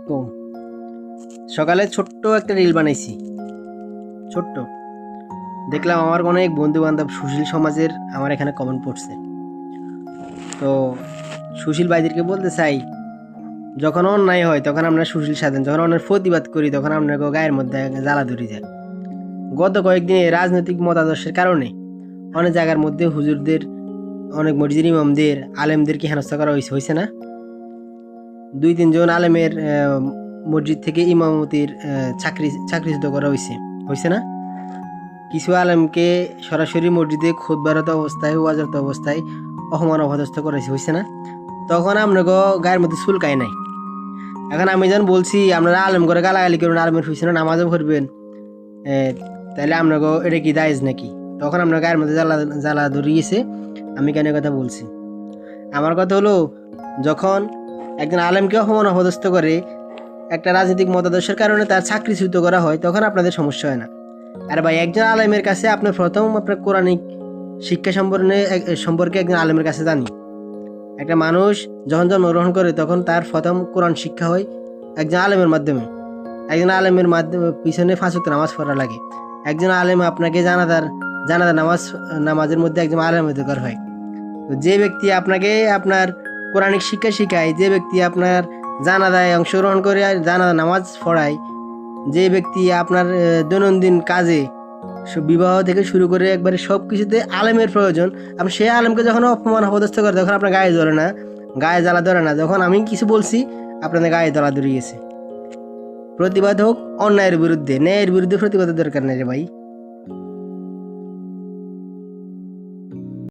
আলাইকুম। সকালে ছোট্ট একটা রিল বানাইছি। ছোট্ট দেখলাম আমার অনেক বন্ধু বান্ধব সুশীল সমাজের আমার এখানে কমেন্ট পড়ছে। তো সুশীল ভাইদেরকে বলতে চাই, যখন অন্যায় হয় তখন আমরা সুশীল সাধেন, যখন অন্যায় প্রতিবাদ করি তখন আপনার গায়ের মধ্যে জ্বালা ধরে যায়। গত কয়েকদিনে রাজনৈতিক মতাদর্শের কারণে অনেক জায়গার মধ্যে হুজুরদের, অনেক মসজিদ ইমামদের, আলেমদেরকে হেনস্থা করা হয়েছে না? 2-3 জন আলেমের মসজিদ থেকে ইমামতির চাকরিচ্যুত করা হয়েছে না? কিছু আলেমকে সরাসরি মসজিদে খুতবারত অবস্থায়, ওয়াজরত অবস্থায় অপমান অপদস্থ হয়েছে না? তখন আপনাকে গায়ের মধ্যে চুলকায় নাই। এখন আমি যখন বলছি আপনারা আলেম করে গালাগালি করুন, আলেমের পিছনে নামাজও পড়বেন, তাহলে আপনাকে এটা কি দায়জ নাকি? তখন আপনার গায়ের মধ্যে জ্বালা ধরিয়েছে। আমি কেন কথা বলছি? আমার কথা হলো, যখন একজন আলেমকে অপমান অপদস্থ করে একটা রাজনৈতিক মতাদর্শের কারণে তার চাকরিচ্যুত করা হয়, তখন আপনাদের সমস্যা হয় না। আর ভাই, একজন আলেমের কাছে আপনার প্রথম আপনার কোরআনিক শিক্ষা সম্পর্কে একজন আলেমের কাছে জানি। একটা মানুষ যখন জন্মগ্রহণ করে তখন তার প্রথম কোরআন শিক্ষা হয় একজন আলেমের মাধ্যমে। একজন আলেমের মাধ্যমে পিছনে 5 ওয়াক্ত নামাজ পড়া লাগে। একজন আলেম আপনাকে জানাজার নামাজের মধ্যে একজন আলেমের দরকার হয়। তো যে ব্যক্তি আপনাকে আপনার কোরআনিক শিক্ষা শিখায়, যে ব্যক্তি আপনার জানাজায় অংশগ্রহণ করে জানাজা নামাজ পড়ায়, যে ব্যক্তি আপনার দৈনন্দিন কাজে বিবাহ থেকে শুরু করে একবারে সব কিছুতে আলেমের প্রয়োজন, আপনি সেই আলেমকে যখন অপমান অপদস্থ করে তখন আপনার গায়ে ধরে না, গায়ে জ্বালা ধরে না। যখন আমি কিছু বলছি আপনাদের গায়ে জ্বালা ধরে গেছে। প্রতিবাদ হোক অন্যায়ের বিরুদ্ধে, ন্যায়ের বিরুদ্ধে প্রতিবাদের দরকার নেই রে ভাই।